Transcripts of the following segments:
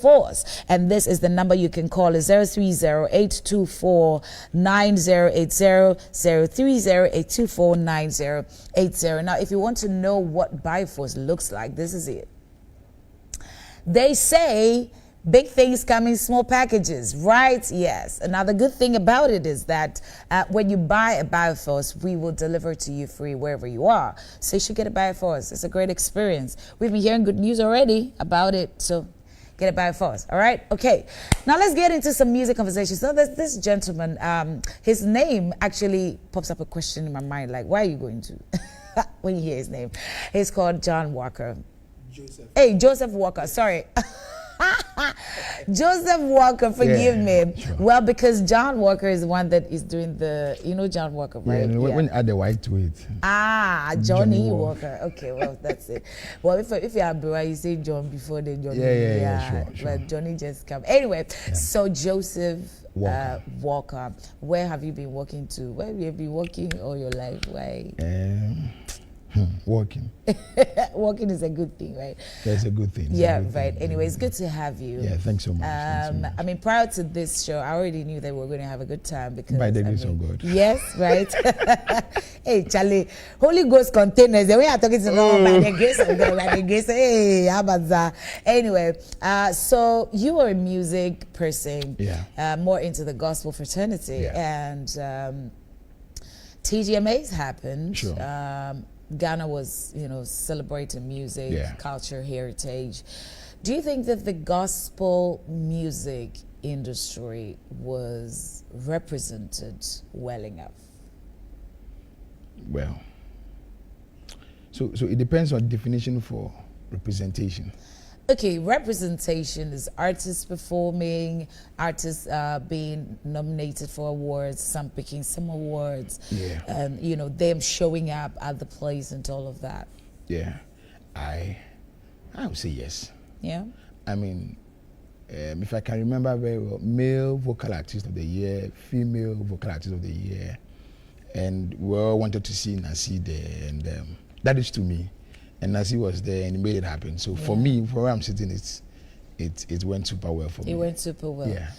Force, and this is the number you can call is 030-824-9080, 030-824-9080. Now if you want to know what Bioforce looks like, this is it. They say big things come in small packages, right? Yes. Another good thing about it is that when you buy a Bioforce, we will deliver to you free wherever you are. So you should get a Bioforce. It's a great experience. We've been hearing good news already about it, so get it Bioforce. All right. Okay. Now let's get into some music conversation. So there's this gentleman. His name actually pops up a question in my mind, like, why are you going to? When you hear his name, he's called John Walker. Joseph. Hey, Joseph Walker. Sorry. Joseph Walker, forgive me. Sure. Well, because John Walker is the one that is doing the, you know, John Walker, right? Yeah, when you add the white to it. Johnny Walker. Okay, well, that's it. Well, if you are bro, you say John before the Johnny. Yeah, sure. But Johnny just come. Anyway, so Joseph Walker. Where have you been working to? Where have you been working all your life? Why? Working. Working is a good thing, right? That's a good thing. Right. Anyway, it's good to have you. Yeah, thanks so much. I mean, prior to this show, I already knew that we were going to have a good time because by the grace of God. Yes, right. Hey, Charlie, Holy Ghost containers. The way I'm talking to by the grace of God, by the grace. Hey, how about that? Anyway, so you are a music person. Yeah. More into the gospel fraternity, and TGMAs happened. Sure. Ghana was, celebrating music, culture, heritage. Do you think that the gospel music industry was represented well enough? Well, so it depends on definition for representation. Okay, representation is artists performing, artists being nominated for awards, some picking some awards, and them showing up at the place and all of that. Yeah, I would say yes. Yeah. I mean, if I can remember very well, male vocal artist of the year, female vocal artist of the year, and we all wanted to see Nasi there, and that is to me. And Nasi was there and he made it happen. So for me, for where I'm sitting, it went super well for me. It went super well. Yeah.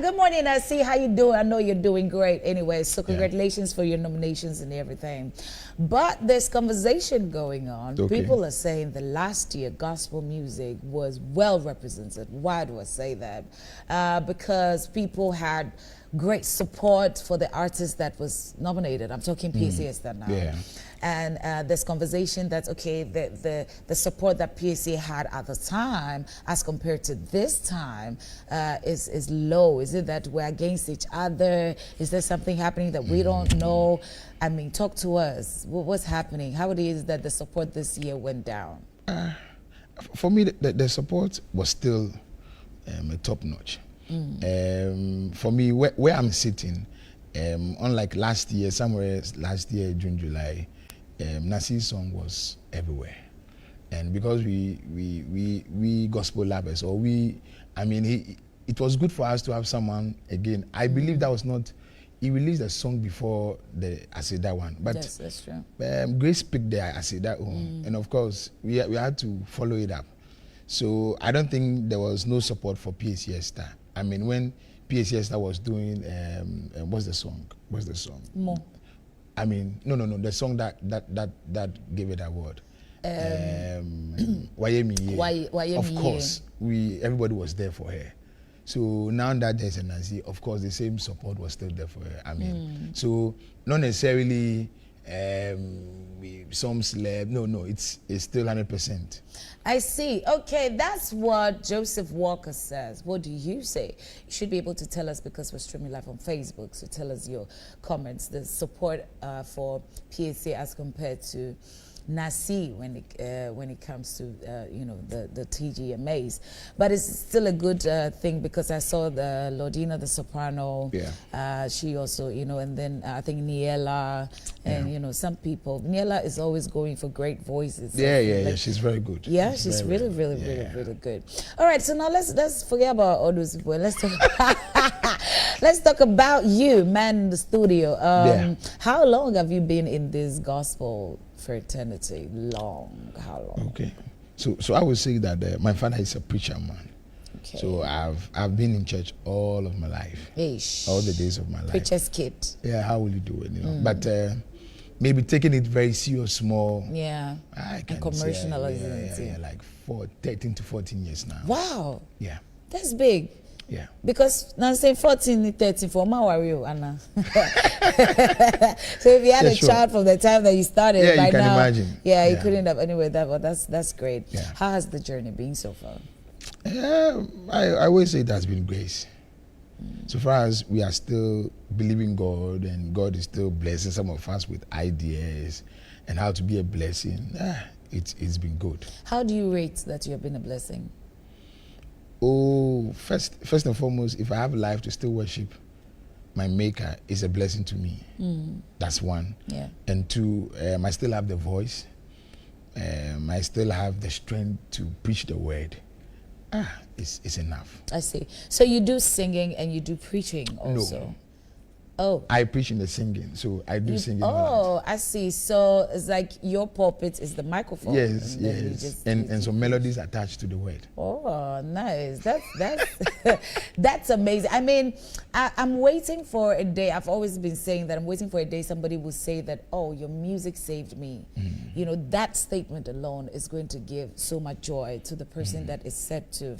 Good morning, Nasi. How you doing? I know you're doing great. Anyway, so congratulations for your nominations and everything. But there's conversation going on. Okay. People are saying that last year gospel music was well represented. Why do I say that? Because people had great support for the artist that was nominated. I'm talking PACS now. Yeah. And there's conversation that's okay, the support that PACA had at the time as compared to this time is low. Is it that we're against each other? Is there something happening that we don't know? I mean, talk to us. What's happening? How it is that the support this year went down? For me, the support was still top notch. For me, where I'm sitting, unlike last year, June, July, Nasi's song was everywhere, and because we gospel lovers, it was good for us to have someone again. I believe that was not. He released a song before the Aseda one, but yes, that's true. Grace picked the Aseda home, and of course we had to follow it up. So I don't think there was no support for PACS Star. I mean, when PACS Star was doing, what's the song? More. I mean, no. The song that gave it that award. Wayemi. Of course, everybody was there for her. So now that there's a Nancy, of course, the same support was still there for her. I mean, so not necessarily some celeb. No, it's still 100%. I see. Okay, that's what Joseph Walker says. What do you say? You should be able to tell us because we're streaming live on Facebook. So tell us your comments, the support for PACA as compared to Nasi when it comes to the TGMAs, but it's still a good thing because I saw the Lordina the soprano. Yeah. She also and then I think Niela and some people. Niela is always going for great voices. Yeah. She's very good. Yeah, she's really good. All right, so now let's forget about all those people. Let's talk. Let's talk about you, man, in the studio. How long have you been in this gospel For eternity, long. How long? Okay. So I would say that my father is a preacher man. Okay. So I've been in church all of my life, Ish. all the days of my life. Preacher's kid. Yeah, how will you do it? You know, but maybe taking it very serious, small. Yeah. I can And commercializing say, it. like 13 to 14 years now. Wow. Yeah, That's big. yeah. Because now say 14, 13 for my worry, Anna. So if you had Yeah, a sure. child from the time that you started, Yeah, you by can now, imagine. Yeah, you Yeah. couldn't have anyway. That's great. Yeah. How has the journey been so far? I always say it has been grace. So far as we are still believing God and God is still blessing some of us with ideas and how to be a blessing, it's been good. How do you rate that you have been a blessing? Oh, first and foremost, if I have life to still worship my maker, is a blessing to me. That's one. Yeah. And two, I still have the voice. I still have the strength to preach the word. It's enough. I see. So you do singing and you do preaching also? No. Oh. I preach in the singing, so I do singing. a lot. Oh, I see. So it's like your pulpit is the microphone. Yes, and then you yes. just- And some melodies attached to the word. Oh, nice. That's that's amazing. I mean, I'm waiting for a day. I've always been saying that I'm waiting for a day somebody will say that, oh, your music saved me. You know, that statement alone is going to give so much joy to the person that is said to.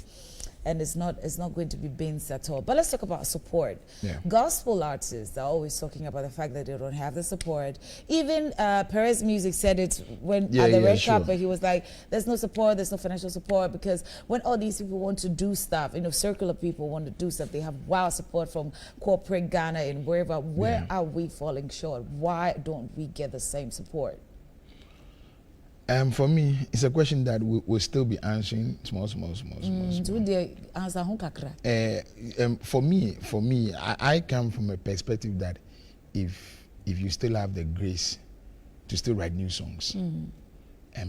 And it's not going to be bins at all. But let's talk about support. Yeah. Gospel artists are always talking about the fact that they don't have the support. Even Perez Music said it when at the red sure. carpet. He was like, "There's no support. There's no financial support because when all these people want to do stuff, you know, circular people want to do stuff. They have wild support from corporate Ghana and wherever. Where are we falling short? Why don't we get the same support?" For me, it's a question that we'll still be answering small. Do they answer hon kakra? For me, I come from a perspective that if you still have the grace to still write new songs, and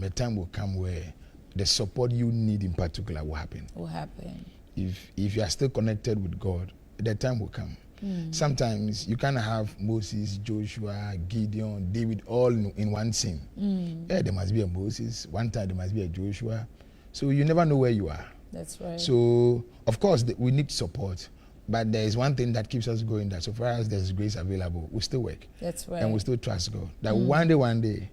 the time will come where the support you need in particular will happen. What happened? If you are still connected with God, the time will come. Sometimes you can have Moses, Joshua, Gideon, David all in one scene. Yeah, there must be a Moses. One time there must be a Joshua. So you never know where you are. That's right. So of course we need support, but there is one thing that keeps us going. That so far as there's grace available, we still work. That's right. And we still trust God. That one day,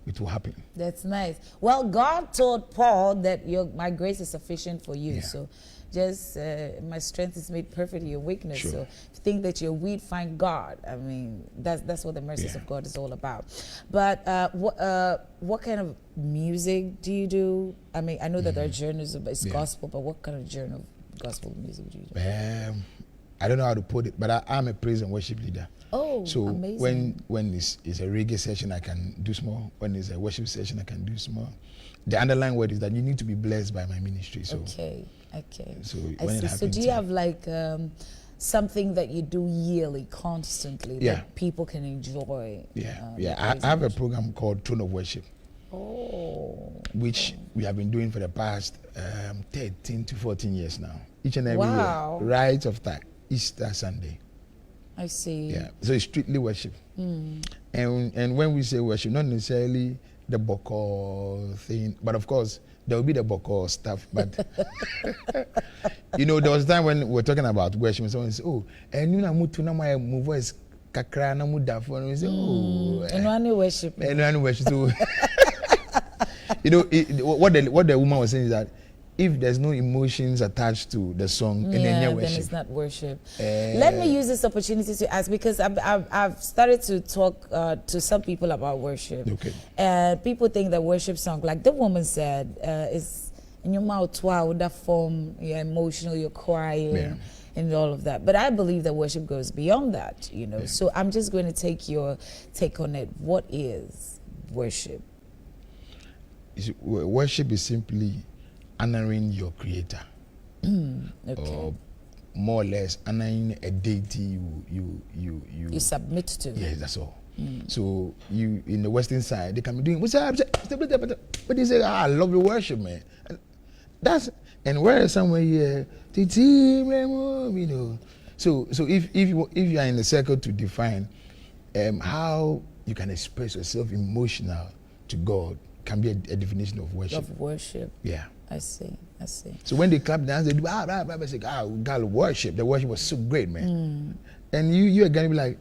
it will happen. That's nice. Well, God told Paul that my grace is sufficient for you. Yeah. So just my strength is made perfect in your weakness. Sure. So if you think that you're weak, find God. I mean, that's what the mercies of God is all about. But what kind of music do you do? I mean, I know that there are genres of it's gospel, but what kind of genre of gospel music do you do? I don't know how to put it, but I'm a praise and worship leader. Oh, So amazing. when it's a reggae session, I can do small. When it's a worship session, I can do small. The underlying word is that you need to be blessed by my ministry. So Okay. So I when it see. So happens, do you have like something that you do yearly, constantly, that people can enjoy? I have a program called Throne of Worship, which we have been doing for the past 13 to 14 years now. Each and every Wow. year, right after Easter Sunday. I see. Yeah, so it's strictly worship. And when we say worship, not necessarily the boko thing, but of course there will be the boko stuff. But you know, there was a time when we were talking about worship, and someone said, "Oh, and you know, my voice kakra na muda," and we say, "Oh, And one worship. and one worship." So, you know, what the woman was saying is that if there's no emotions attached to the song, and then then it's not worship. Let me use this opportunity to ask, because I've started to talk to some people about worship. Okay. And people think that worship song, like the woman said, is in your mouth, wow, that form, you're emotional, you're crying, and all of that. But I believe that worship goes beyond that, you know. So I'm just going to take your take on it. What is worship? Worship is simply honoring your creator, or more or less honoring a deity you submit to. Yes, that's all. So you in the Western side, they can be doing what's up, but they say, I love your worship, man. And whereas somewhere here, you know. So if you are in the circle to define how you can express yourself emotional to God can be a definition of worship. Of worship. Yeah. I see. So when they clap dance, they do I say, God, worship. The worship was so great, man. And you're gonna be like,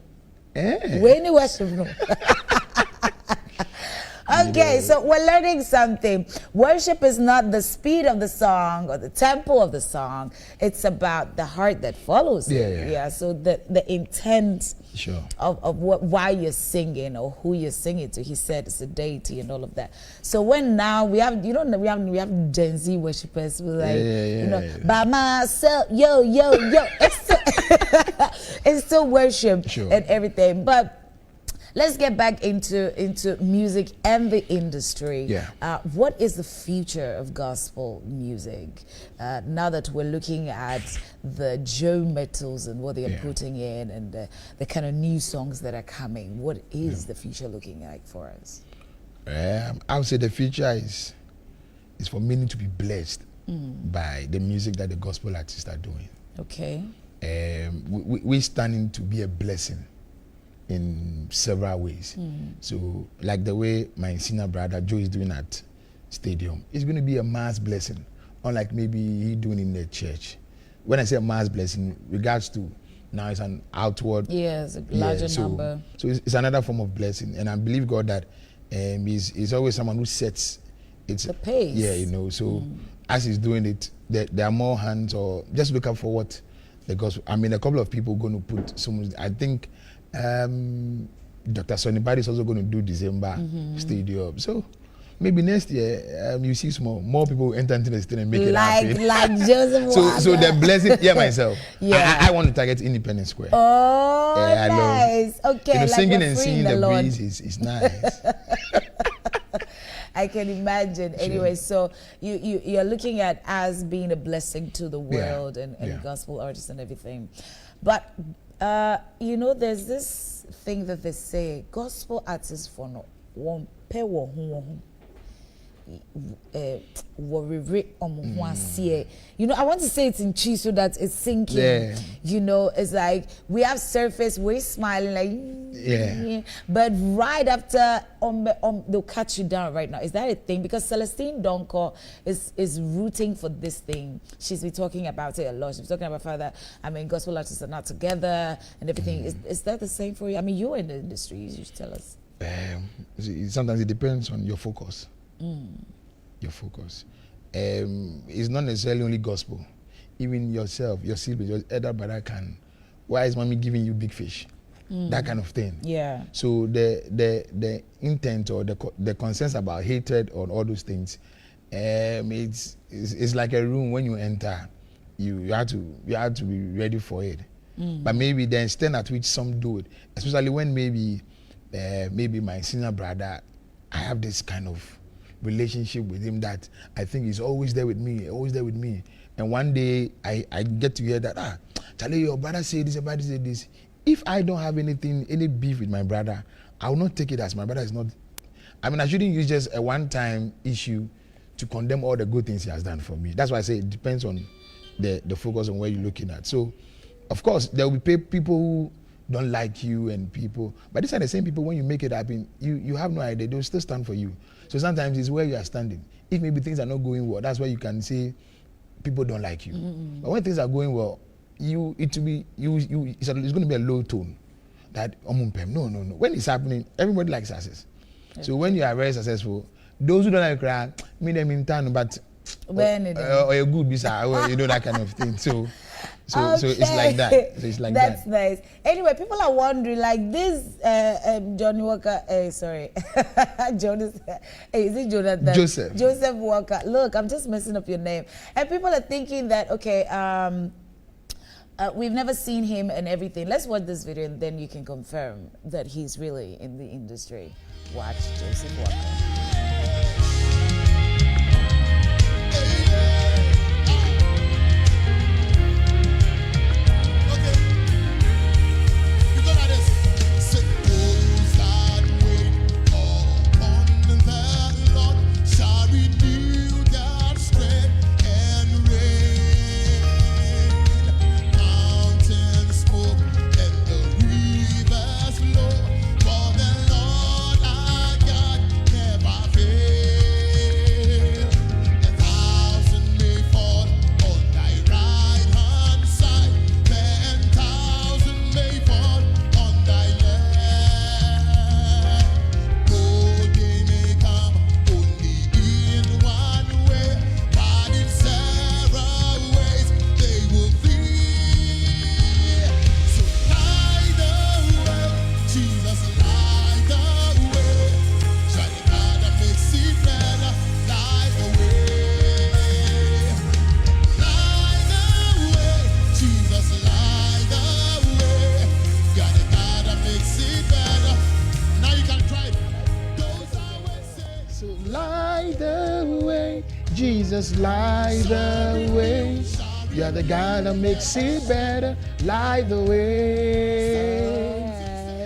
When you worship, no. Okay, so we're learning something. Worship is not the speed of the song or the tempo of the song. It's about the heart that follows it. Yeah. So the intent of why you're singing or who you're singing to. He said it's a deity and all of that. So when now we have Gen Z worshippers who by myself, yo, it's still worship and everything, but. Let's get back into music and the industry. Yeah. What is the future of gospel music? Now that we're looking at the Joe Metals and what they are putting in and the kind of new songs that are coming, what is the future looking like for us? I would say the future is for many to be blessed by the music that the gospel artists are doing. Okay. We're standing to be a blessing in several ways. So like the way my senior brother Joe is doing at Stadium, it's going to be a mass blessing, unlike maybe he doing in the church. When I say mass blessing, regards to now it's an outward. Yes, a larger number. So it's another form of blessing, and I believe God that he's always someone who sets the pace. Yeah, so as he's doing it, there are more hands, or just look out for what the gospel. I mean, a couple of people going to put some. I think. Dr. Sonny Badi is also going to do December Stadium. So maybe next year you see more people enter into the stadium and make it happen. Like Joseph Walker. So the blessing, myself. I want to target Independence Square. Oh, nice. Okay, singing and singing the breeze is nice. I can imagine. Sure. Anyway, so you're looking at as being a blessing to the world and gospel artists and everything. But there's this thing that they say, gospel artists for no one pay I want to say it in Chi so that it's sinking. It's like we have surface, we're smiling like but right after they'll cut you down right now. Is that a thing? Because Celestine Donko is rooting for this thing. She's been talking about it a lot. She's talking about that gospel artists are not together and everything. Is that the same for you? I mean, you're in the industry, you should tell us. Sometimes it depends on your focus. Your focus. It's not necessarily only gospel. Even yourself, your sibling, your elder brother can. Why is mommy giving you big fish? That kind of thing. Yeah. So the intent or the concerns about hatred or all those things, it's like a room when you enter, you have to be ready for it. But maybe the extent at which some do it, especially when maybe my senior brother, I have this kind of relationship with him that I think he's always there with me. And one day I get to hear that, Charlie, your brother said this, your brother said this. If I don't have any beef with my brother, I will not take it as my brother is not. I shouldn't use just a one-time issue to condemn all the good things he has done for me. That's why I say it depends on the focus on where you're looking at. So, of course, there will be people who don't like you and people, but these are the same people when you make it happen, you have no idea, they'll still stand for you. So sometimes it's where you are standing. If maybe things are not going well, that's where you can say people don't like you. But when things are going well, it's going to be a low tone. That no. When it's happening, everybody likes success. Okay. So when you are very successful, those who don't like cry, meet them in town, but or a good visa, that kind of thing. So it's like that. That's nice. Anyway, people are wondering, like this Johnny Walker, sorry, Jonas, is it Jonathan? Joseph Walker. Look, I'm just messing up your name. And people are thinking that, okay, we've never seen him and everything. Let's watch this video and then you can confirm that he's really in the industry. Watch Joseph Walker. Never light the way. Jesus, light the way. You're the God that makes it better. Light the way.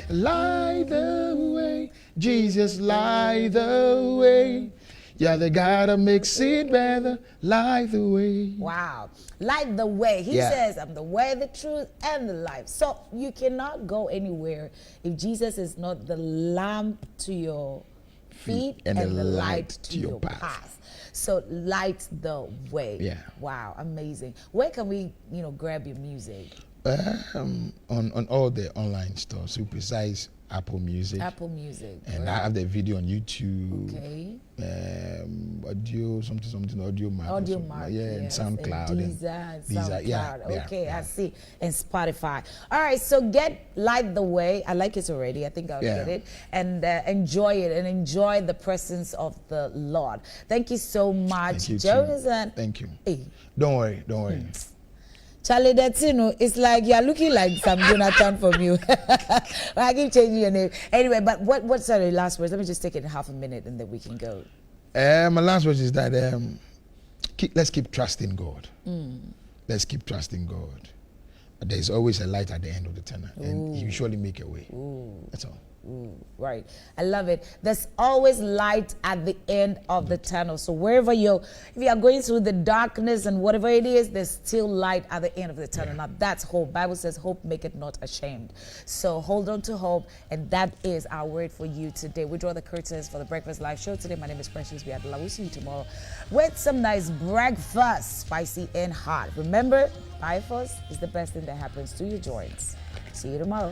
Light the way. Jesus, light the way. You're the God that makes it better. Light the way. Wow. Light the way. He Yeah. says, I'm the way, the truth, and the life. So you cannot go anywhere if Jesus is not the lamp to your feet and the light to your path. So light the way. Yeah. Wow, amazing. Where can we, grab your music? On all the online stores, so precise Apple Music. Apple Music. And right. I have the video on YouTube. Okay. Audio something audio mark. Audio Mark, Yeah, and yes, SoundCloud. and and SoundCloud. yeah, Okay, yeah. I see. And Spotify. All right, so get Light the Way. I like it already. I think I'll Yeah. get it. And enjoy it and enjoy the presence of the Lord. Thank you so much, Thank you, Jonathan. Thank you. Hey. Don't worry. Charlie, that's, it's like you're looking like some Jonathan from you. I keep changing your name. Anyway, but what's the last words? Let me just take it in half a minute and then we can go. My last word is that let's keep trusting God. Let's keep trusting God. There's always a light at the end of the tunnel, and He will surely make a way. That's all. Right. I love it. There's always light at the end of the tunnel. So wherever if you are going through the darkness and whatever it is, there's still light at the end of the tunnel. Now that's hope. Bible says hope maketh not ashamed. So hold on to hope, and that is our word for you today. We draw the curtains for the Breakfast Live show today. My name is Precious Biadola. We'll see you tomorrow with some nice breakfast, spicy and hot. Remember, Bifos is the best thing that happens to your joints. See you tomorrow.